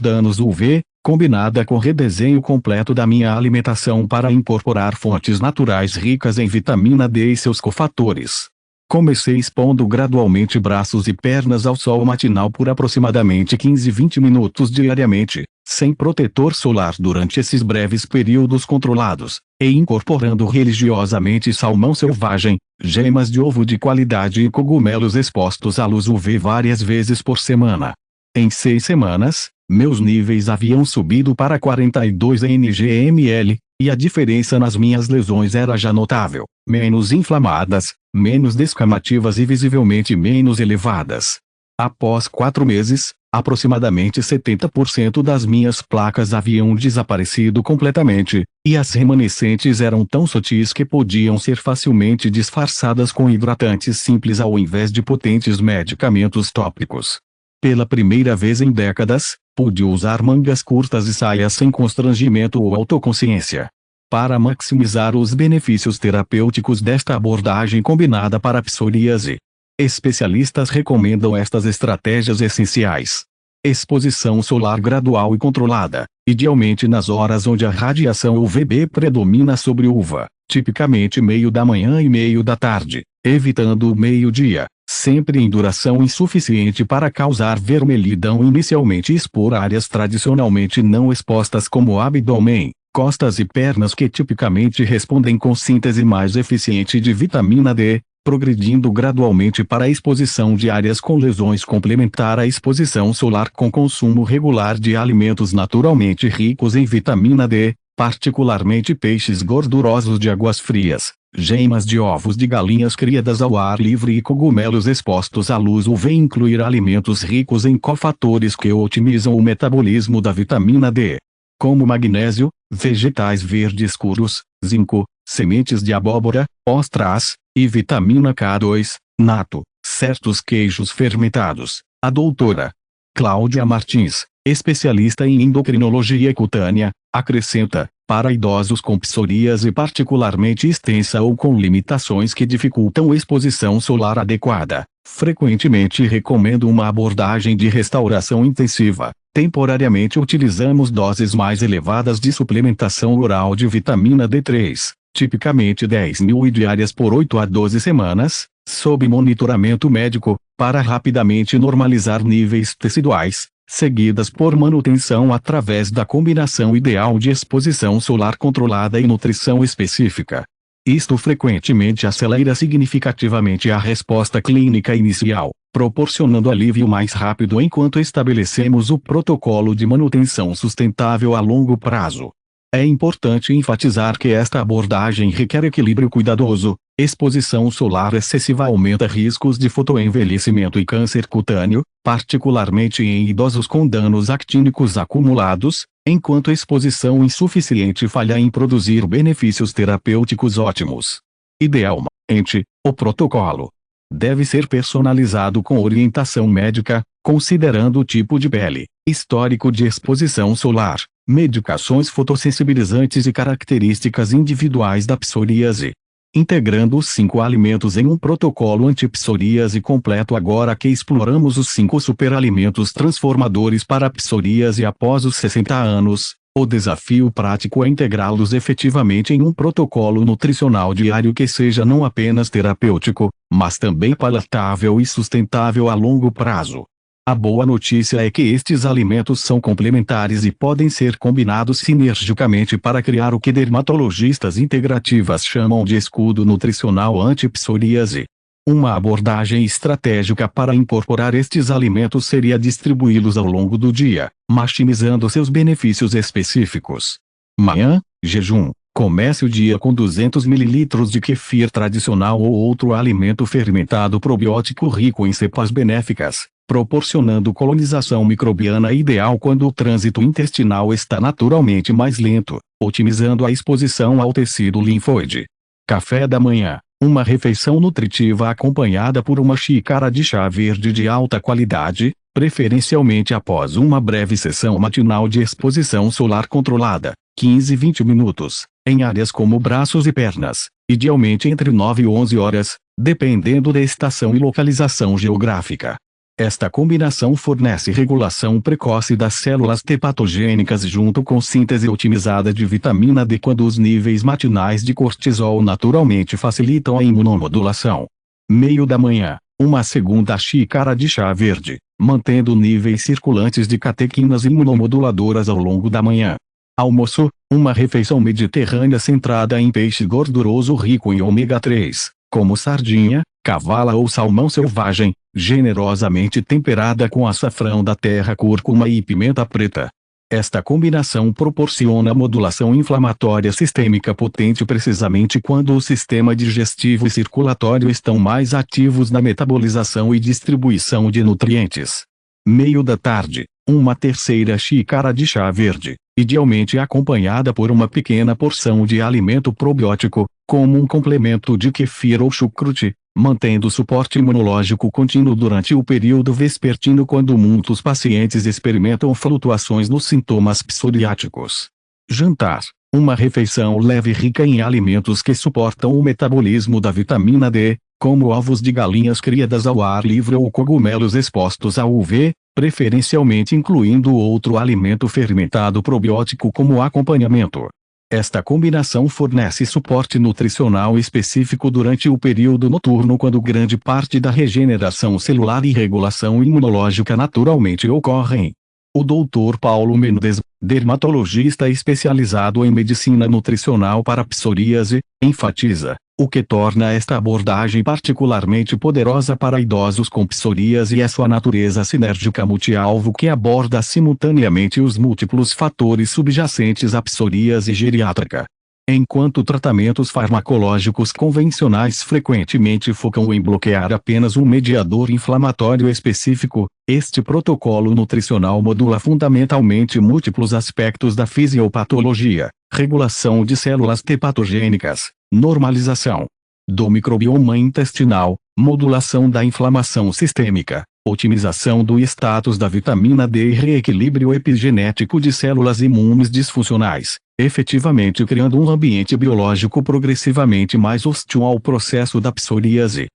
danos UV, combinada com redesenho completo da minha alimentação para incorporar fontes naturais ricas em vitamina D e seus cofatores. Comecei expondo gradualmente braços e pernas ao sol matinal por aproximadamente 15-20 minutos diariamente, sem protetor solar durante esses breves períodos controlados, e incorporando religiosamente salmão selvagem, gemas de ovo de qualidade e cogumelos expostos à luz UV várias vezes por semana. Em 6 semanas, meus níveis haviam subido para 42 ng/ml, e a diferença nas minhas lesões era já notável: menos inflamadas, menos descamativas e visivelmente menos elevadas. Após 4 meses, aproximadamente 70% das minhas placas haviam desaparecido completamente, e as remanescentes eram tão sutis que podiam ser facilmente disfarçadas com hidratantes simples ao invés de potentes medicamentos tópicos. Pela primeira vez em décadas, pude usar mangas curtas e saias sem constrangimento ou autoconsciência. Para maximizar os benefícios terapêuticos desta abordagem combinada para a psoríase, especialistas recomendam estas estratégias essenciais. Exposição solar gradual e controlada, idealmente nas horas onde a radiação UVB predomina sobre uva, tipicamente meio da manhã e meio da tarde, evitando o meio-dia, sempre em duração insuficiente para causar vermelhidão. Inicialmente expor áreas tradicionalmente não expostas como abdômen, costas e pernas que tipicamente respondem com síntese mais eficiente de vitamina D, progredindo gradualmente para a exposição de áreas com lesões. Complementar a exposição solar com consumo regular de alimentos naturalmente ricos em vitamina D, particularmente peixes gordurosos de águas frias, gemas de ovos de galinhas criadas ao ar livre e cogumelos expostos à luz UV. Incluir alimentos ricos em cofatores que otimizam o metabolismo da vitamina D, como magnésio, vegetais verdes escuros, zinco, sementes de abóbora, ostras, e vitamina K2, nato, certos queijos fermentados. A doutora Cláudia Martins, especialista em endocrinologia cutânea, acrescenta: para idosos com psoríase particularmente extensa ou com limitações que dificultam exposição solar adequada, frequentemente recomendo uma abordagem de restauração intensiva. Temporariamente utilizamos doses mais elevadas de suplementação oral de vitamina D3, tipicamente 10 mil diárias por 8 a 12 semanas, sob monitoramento médico, para rapidamente normalizar níveis teciduais, seguidas por manutenção através da combinação ideal de exposição solar controlada e nutrição específica. Isto frequentemente acelera significativamente a resposta clínica inicial, proporcionando alívio mais rápido enquanto estabelecemos o protocolo de manutenção sustentável a longo prazo. É importante enfatizar que esta abordagem requer equilíbrio cuidadoso. Exposição solar excessiva aumenta riscos de fotoenvelhecimento e câncer cutâneo, particularmente em idosos com danos actínicos acumulados, enquanto exposição insuficiente falha em produzir benefícios terapêuticos ótimos. Idealmente, o protocolo deve ser personalizado com orientação médica, considerando o tipo de pele, histórico de exposição solar, medicações fotossensibilizantes e características individuais da psoríase. Integrando os 5 alimentos em um protocolo anti-psoríase completo. Agora que exploramos os 5 superalimentos transformadores para a psoríase após os 60 anos, o desafio prático é integrá-los efetivamente em um protocolo nutricional diário que seja não apenas terapêutico, mas também palatável e sustentável a longo prazo. A boa notícia é que estes alimentos são complementares e podem ser combinados sinergicamente para criar o que dermatologistas integrativas chamam de escudo nutricional anti-psoríase. Uma abordagem estratégica para incorporar estes alimentos seria distribuí-los ao longo do dia, maximizando seus benefícios específicos. Manhã, jejum. Comece o dia com 200 ml de kefir tradicional ou outro alimento fermentado probiótico rico em cepas benéficas, proporcionando colonização microbiana ideal quando o trânsito intestinal está naturalmente mais lento, otimizando a exposição ao tecido linfóide. Café da manhã. Uma refeição nutritiva acompanhada por uma xícara de chá verde de alta qualidade, preferencialmente após uma breve sessão matinal de exposição solar controlada, 15-20 minutos, em áreas como braços e pernas, idealmente entre 9 e 11 horas, dependendo da estação e localização geográfica. Esta combinação fornece regulação precoce das células T patogênicas junto com síntese otimizada de vitamina D quando os níveis matinais de cortisol naturalmente facilitam a imunomodulação. Meio da manhã, uma segunda xícara de chá verde, mantendo níveis circulantes de catequinas imunomoduladoras ao longo da manhã. Almoço, uma refeição mediterrânea centrada em peixe gorduroso rico em ômega 3, como sardinha, cavala ou salmão selvagem, generosamente temperada com açafrão da terra, cúrcuma e pimenta preta. Esta combinação proporciona modulação inflamatória sistêmica potente precisamente quando o sistema digestivo e circulatório estão mais ativos na metabolização e distribuição de nutrientes. Meio da tarde, uma terceira xícara de chá verde, idealmente acompanhada por uma pequena porção de alimento probiótico, como um complemento de kefir ou chucrute, mantendo o suporte imunológico contínuo durante o período vespertino quando muitos pacientes experimentam flutuações nos sintomas psoriáticos. Jantar. Uma refeição leve e rica em alimentos que suportam o metabolismo da vitamina D, como ovos de galinhas criadas ao ar livre ou cogumelos expostos a UV, preferencialmente incluindo outro alimento fermentado probiótico como acompanhamento. Esta combinação fornece suporte nutricional específico durante o período noturno, quando grande parte da regeneração celular e regulação imunológica naturalmente ocorrem. O Dr. Paulo Mendes, dermatologista especializado em medicina nutricional para psoríase, enfatiza: o que torna esta abordagem particularmente poderosa para idosos com psoríase é sua natureza sinérgica multialvo, que aborda simultaneamente os múltiplos fatores subjacentes à psoríase geriátrica. Enquanto tratamentos farmacológicos convencionais frequentemente focam em bloquear apenas um mediador inflamatório específico, este protocolo nutricional modula fundamentalmente múltiplos aspectos da fisiopatologia: regulação de células T patogênicas, normalização do microbioma intestinal, modulação da inflamação sistêmica, otimização do status da vitamina D e reequilíbrio epigenético de células imunes disfuncionais, efetivamente criando um ambiente biológico progressivamente mais hostil ao processo da psoríase.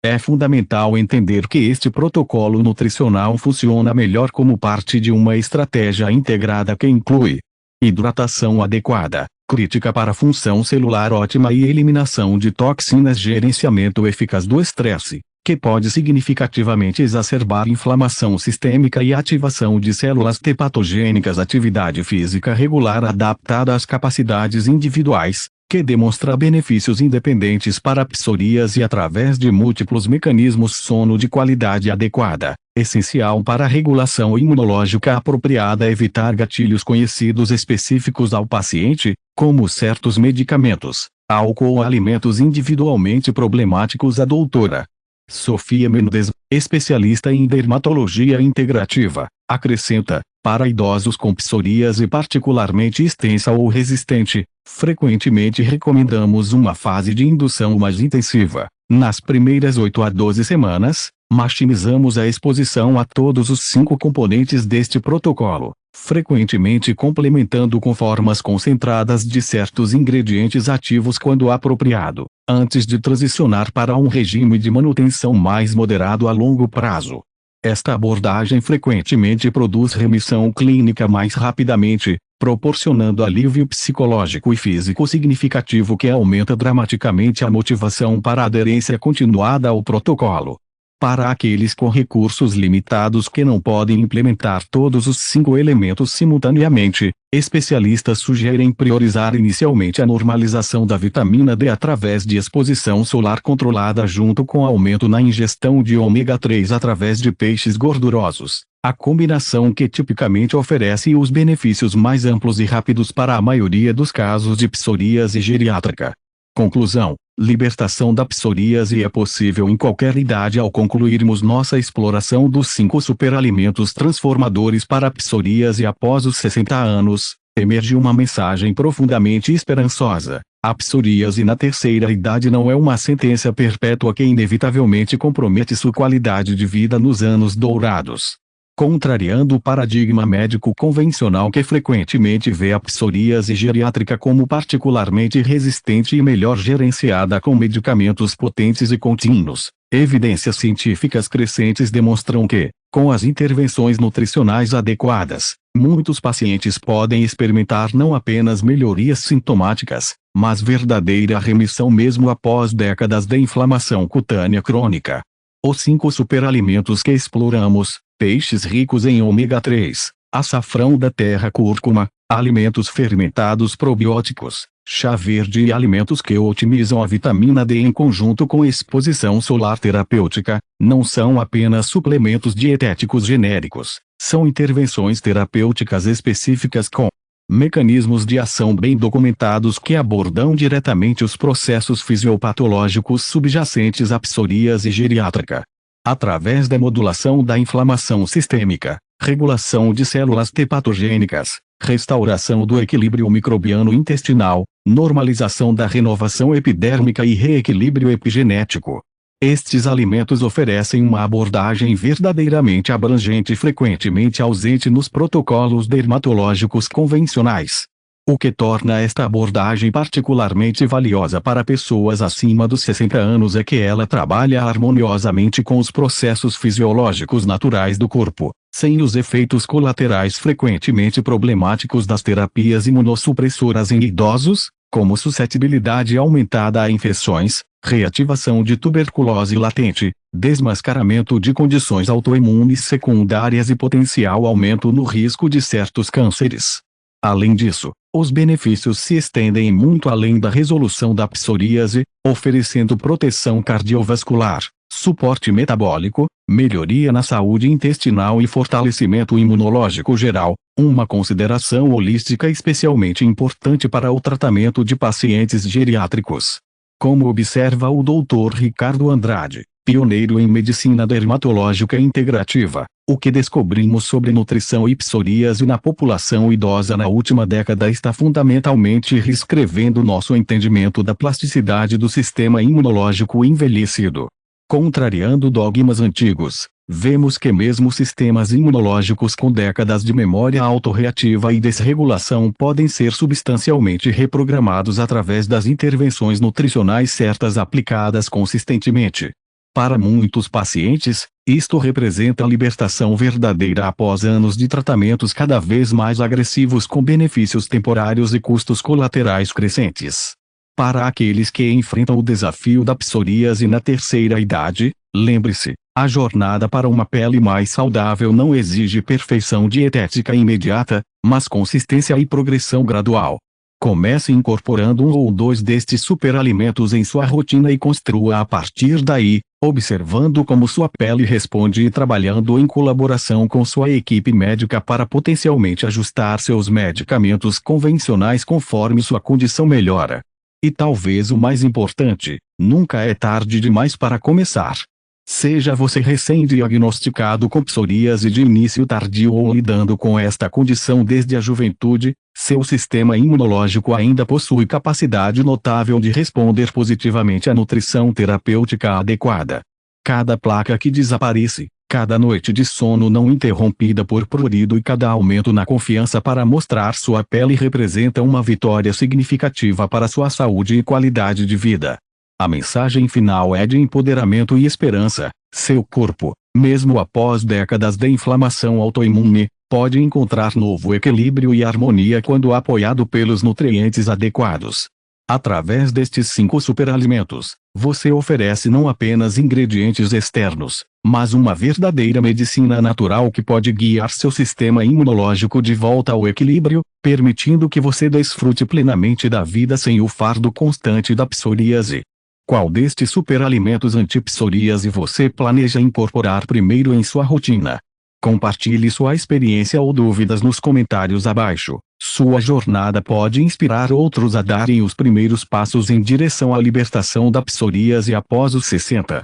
É fundamental entender que este protocolo nutricional funciona melhor como parte de uma estratégia integrada que inclui hidratação adequada, crítica para função celular ótima e eliminação de toxinas, gerenciamento eficaz do estresse, que pode significativamente exacerbar inflamação sistêmica, e ativação de células T patogênicas, atividade física regular adaptada às capacidades individuais, que demonstra benefícios independentes para a psoríase através de múltiplos mecanismos. Sono de qualidade adequada, essencial para a regulação imunológica apropriada. Evitar gatilhos conhecidos específicos ao paciente, como certos medicamentos, álcool ou alimentos individualmente problemáticos. A doutora Sofia Mendes, especialista em dermatologia integrativa, acrescenta: para idosos com psoríase particularmente extensa ou resistente, frequentemente recomendamos uma fase de indução mais intensiva. Nas primeiras 8 a 12 semanas, maximizamos a exposição a todos os 5 componentes deste protocolo, frequentemente complementando com formas concentradas de certos ingredientes ativos quando apropriado, antes de transicionar para um regime de manutenção mais moderado a longo prazo. Esta abordagem frequentemente produz remissão clínica mais rapidamente, proporcionando alívio psicológico e físico significativo que aumenta dramaticamente a motivação para a aderência continuada ao protocolo. Para aqueles com recursos limitados que não podem implementar todos os 5 elementos simultaneamente, especialistas sugerem priorizar inicialmente a normalização da vitamina D através de exposição solar controlada, junto com aumento na ingestão de ômega 3 através de peixes gordurosos, a combinação que tipicamente oferece os benefícios mais amplos e rápidos para a maioria dos casos de psoríase geriátrica. Conclusão: libertação da psoríase é possível em qualquer idade. Ao concluirmos nossa exploração dos 5 superalimentos transformadores para a psoríase após os 60 anos, emerge uma mensagem profundamente esperançosa: a psoríase na terceira idade não é uma sentença perpétua que inevitavelmente compromete sua qualidade de vida nos anos dourados. Contrariando o paradigma médico convencional que frequentemente vê a psoríase geriátrica como particularmente resistente e melhor gerenciada com medicamentos potentes e contínuos, evidências científicas crescentes demonstram que, com as intervenções nutricionais adequadas, muitos pacientes podem experimentar não apenas melhorias sintomáticas, mas verdadeira remissão mesmo após décadas de inflamação cutânea crônica. Os 5 superalimentos que exploramos: peixes ricos em ômega 3, açafrão da terra, cúrcuma, alimentos fermentados probióticos, chá verde e alimentos que otimizam a vitamina D em conjunto com exposição solar terapêutica, não são apenas suplementos dietéticos genéricos, são intervenções terapêuticas específicas com mecanismos de ação bem documentados que abordam diretamente os processos fisiopatológicos subjacentes à psoríase geriátrica. Através da modulação da inflamação sistêmica, regulação de células T patogênicas, restauração do equilíbrio microbiano intestinal, normalização da renovação epidérmica e reequilíbrio epigenético. Estes alimentos oferecem uma abordagem verdadeiramente abrangente e frequentemente ausente nos protocolos dermatológicos convencionais. O que torna esta abordagem particularmente valiosa para pessoas acima dos 60 anos é que ela trabalha harmoniosamente com os processos fisiológicos naturais do corpo, sem os efeitos colaterais frequentemente problemáticos das terapias imunossupressoras em idosos, como suscetibilidade aumentada a infecções, reativação de tuberculose latente, desmascaramento de condições autoimunes secundárias e potencial aumento no risco de certos cânceres. Além disso, os benefícios se estendem muito além da resolução da psoríase, oferecendo proteção cardiovascular, suporte metabólico, melhoria na saúde intestinal e fortalecimento imunológico geral, uma consideração holística especialmente importante para o tratamento de pacientes geriátricos. Como observa o Dr. Ricardo Andrade, pioneiro em medicina dermatológica integrativa, o que descobrimos sobre nutrição e psoríase na população idosa na última década está fundamentalmente reescrevendo nosso entendimento da plasticidade do sistema imunológico envelhecido. Contrariando dogmas antigos, vemos que mesmo sistemas imunológicos com décadas de memória autorreativa e desregulação podem ser substancialmente reprogramados através das intervenções nutricionais certas aplicadas consistentemente. Para muitos pacientes, isto representa a libertação verdadeira após anos de tratamentos cada vez mais agressivos com benefícios temporários e custos colaterais crescentes. Para aqueles que enfrentam o desafio da psoríase na terceira idade, lembre-se, a jornada para uma pele mais saudável não exige perfeição dietética imediata, mas consistência e progressão gradual. Comece incorporando um ou dois destes superalimentos em sua rotina e construa a partir daí, observando como sua pele responde e trabalhando em colaboração com sua equipe médica para potencialmente ajustar seus medicamentos convencionais conforme sua condição melhora. E talvez o mais importante, nunca é tarde demais para começar. Seja você recém-diagnosticado com psoríase de início tardio ou lidando com esta condição desde a juventude, seu sistema imunológico ainda possui capacidade notável de responder positivamente à nutrição terapêutica adequada. Cada placa que desaparece, cada noite de sono não interrompida por prurido e cada aumento na confiança para mostrar sua pele representa uma vitória significativa para sua saúde e qualidade de vida. A mensagem final é de empoderamento e esperança. Seu corpo, mesmo após décadas de inflamação autoimune, pode encontrar novo equilíbrio e harmonia quando apoiado pelos nutrientes adequados. Através destes 5 superalimentos, você oferece não apenas ingredientes externos, mas uma verdadeira medicina natural que pode guiar seu sistema imunológico de volta ao equilíbrio, permitindo que você desfrute plenamente da vida sem o fardo constante da psoríase. Qual destes superalimentos anti-psoríase você planeja incorporar primeiro em sua rotina? Compartilhe sua experiência ou dúvidas nos comentários abaixo. Sua jornada pode inspirar outros a darem os primeiros passos em direção à libertação da psoríase após os 60.